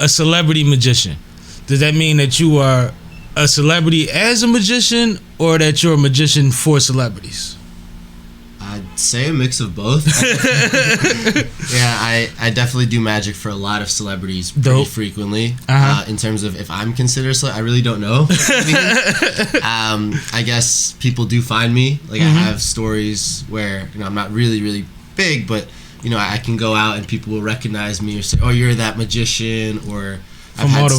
a celebrity magician, does that mean that you are a celebrity as a magician, or that you're a magician for celebrities? I'd say a mix of both. Yeah, I definitely do magic for a lot of celebrities pretty frequently. In terms of if I'm considered a celebrity, I really don't know. I guess people do find me. Like, I have stories where, you know, I'm not really, really big, but, you know, I can go out and people will recognize me or say, "Oh, you're that magician," or from all the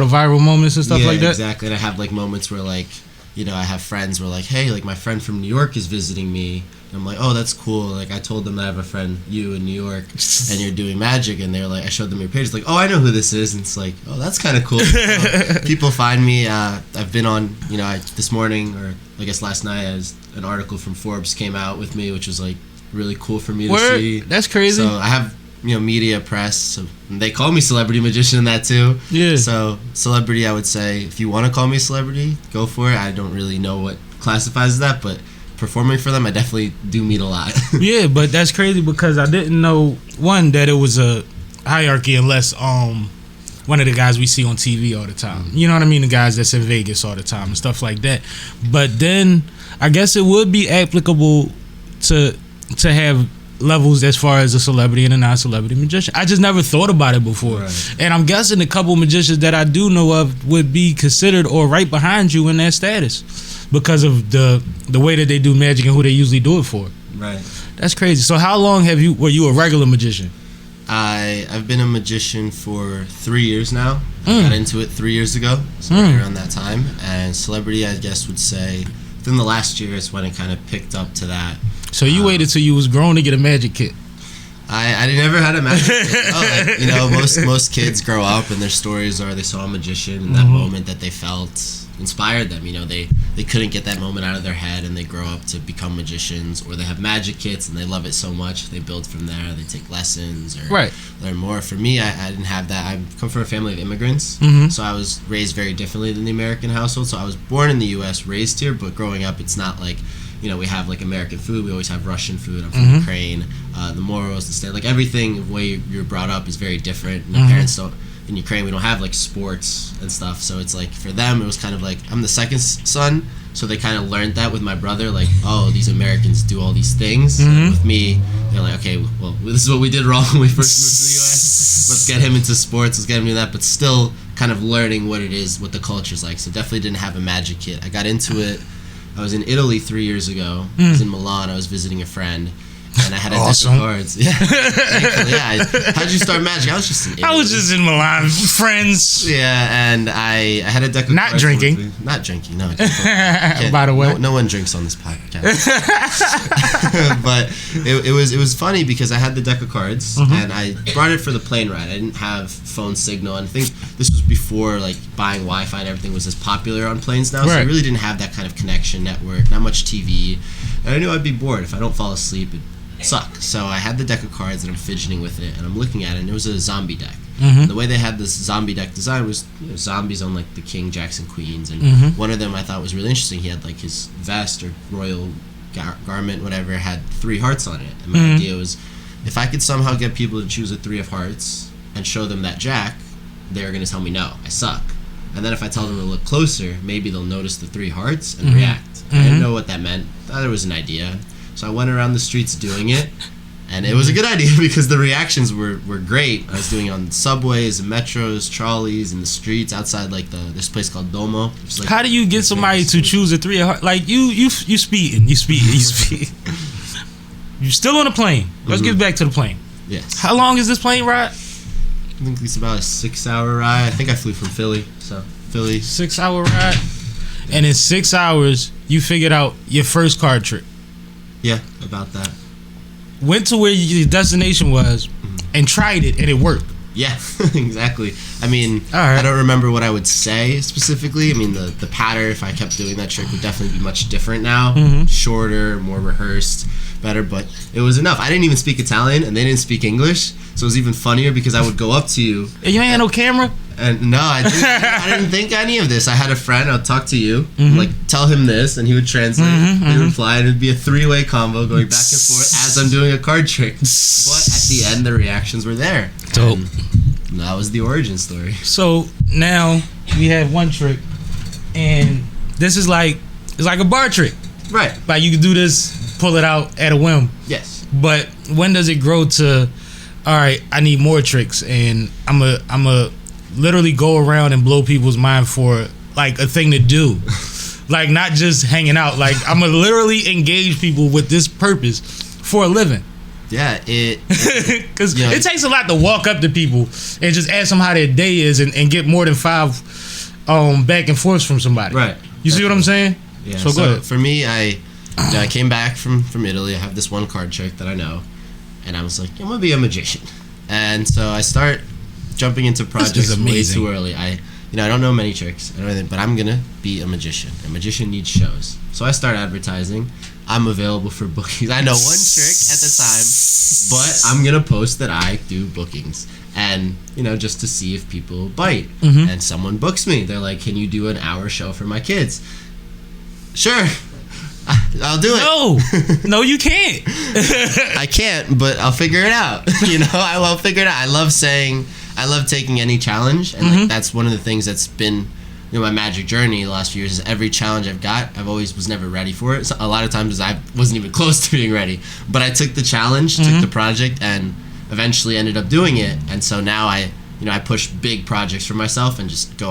viral moments and stuff like that. Exactly. And I have like moments where, like, you know, I have friends who are like, "Hey, like, my friend from New York is visiting me." And I'm like, "Oh, that's cool." Like, I told them that I have a friend, you, in New York, and you're doing magic. And they're like, I showed them your page. Like, "Oh, I know who this is." And it's like, "Oh, that's kind of cool." So, people find me. I've been on, you know, this morning, or I guess last night, as an article from Forbes came out with me, which was like really cool for me to see. That's crazy. So I have, you know, media, press, so they call me celebrity magician in that too. Yeah. So celebrity, I would say, if you want to call me a celebrity, go for it. I don't really know what classifies that, but performing for them, I definitely do meet a lot. Yeah, but that's crazy because I didn't know, one, that it was a hierarchy unless one of the guys we see on TV all the time. You know what I mean? The guys that's in Vegas all the time and stuff like that. But then I guess it would be applicable to have levels as far as a celebrity and a non-celebrity magician. I just never thought about it before. Right. And I'm guessing a couple magicians that I do know of would be considered or right behind you in that status because of the way that they do magic and who they usually do it for. Right. That's crazy. So how long were you a regular magician? I've been a magician for 3 years now. I got into it 3 years ago, so around that time. And celebrity, I guess, would say within the last year is when it kind of picked up to that. So you waited till you was grown to get a magic kit? I never had a magic kit. Like, you know, most kids grow up and their stories are they saw a magician and that moment that they felt inspired them. You know, they couldn't get that moment out of their head and they grow up to become magicians, or they have magic kits and they love it so much they build from there. They take lessons or learn more. For me, I didn't have that. I come from a family of immigrants, so I was raised very differently than the American household. So I was born in the U.S., raised here, but growing up, it's not like, you know, we have like American food. We always have Russian food. I'm from Ukraine. The morals, the state, like everything, the way you're brought up is very different. And the parents don't. In Ukraine, we don't have like sports and stuff. So it's like for them, it was kind of like I'm the second son, so they kind of learned that with my brother. Like, oh, these Americans do all these things. And with me, they're like, okay, well, this is what we did wrong when we first moved to the U.S. Let's get him into sports. Let's get him into that. But still, kind of learning what it is, what the culture's like. So definitely didn't have a magic kit. I got into it. I was in Italy 3 years ago. I was in Milan. I was visiting a friend, and I had a deck of cards. Yeah, how'd you start magic? I was just in Italy. I was just in Milan, friends. Yeah, and I had a deck of cards. Not drinking, no. By the way, no one drinks on this podcast. But it was funny because I had the deck of cards, and I brought it for the plane ride. I didn't have phone signal, and I think this was before like buying Wi-Fi and everything was as popular on planes now. So I really didn't have that kind of connection network, not much TV, and I knew I'd be bored if I don't fall asleep. It'd suck. So I had the deck of cards and I'm fidgeting with it, and I'm looking at it, and it was a zombie deck. And the way they had this zombie deck design was, you know, zombies on like the king, jacks, and queens, and one of them I thought was really interesting. He had like his vest or royal garment, whatever, had 3 hearts on it, and my idea was, if I could somehow get people to choose a 3 of hearts and show them that jack, they're gonna tell me no, I suck. And then if I tell them to look closer, maybe they'll notice the 3 hearts and react. I didn't know what that meant. I thought it was an idea. So I went around the streets doing it, and it was a good idea because the reactions were great. I was doing it on subways and metros, trolleys, in the streets outside like this place called Domo. Like, how do you get somebody to choose a 3 of hearts? Like you speeding. You're still on a plane. Let's get back to the plane. Yes. How long is this plane ride? I think it's about a 6-hour ride. I think I flew from Philly, so Philly. 6-hour ride, and in 6 hours you figured out your first card trick. Yeah, about that. Went to where your destination was and tried it, and it worked. Yeah, exactly. I mean, right. I don't remember what I would say specifically. I mean, the pattern, if I kept doing that trick, would definitely be much different now. Shorter, more rehearsed, better, but it was enough. I didn't even speak Italian, and they didn't speak English, so it was even funnier because I would go up to you. And you ain't had no camera? And no, I didn't think any of this. I had a friend. I'd talk to you, like tell him this, and he would translate. He would reply, and it'd be a 3-way combo going back and forth as I'm doing a card trick. But at the end, the reactions were there. Dope. That was the origin story. So now we have one trick, and this is like, it's like a bar trick. Right. Like you can do this, pull it out at a whim. Yes. But when does it grow to, all right, I need more tricks, and I'm a literally go around and blow people's mind for like a thing to do, like not just hanging out. Like I'm gonna literally engage people with this purpose for a living. Yeah, because it takes a lot to walk up to people and just ask them how their day is and get more than 5 back and forths from somebody. Right. You see what I'm saying? Yeah. So go ahead. For me, I came back from Italy. I have this one card trick that I know, and I was like, I'm gonna be a magician. And so I start jumping into projects way too early. I don't know many tricks and everything, but I'm gonna be a magician. A magician needs shows, so I start advertising. I'm available for bookings. I know one trick at the time, but I'm gonna post that I do bookings, and just to see if people bite. Mm-hmm. And someone books me. They're like, "Can you do an hour show for my kids?" Sure, I'll do it. No, you can't. I can't, but I'll figure it out. I will figure it out. I love taking any challenge, and like, that's one of the things that's been my magic journey the last few years. Is every challenge I've got, was never ready for it. So a lot of times I wasn't even close to being ready, but I took the challenge, took the project, and eventually ended up doing it. And so now I push big projects for myself and just go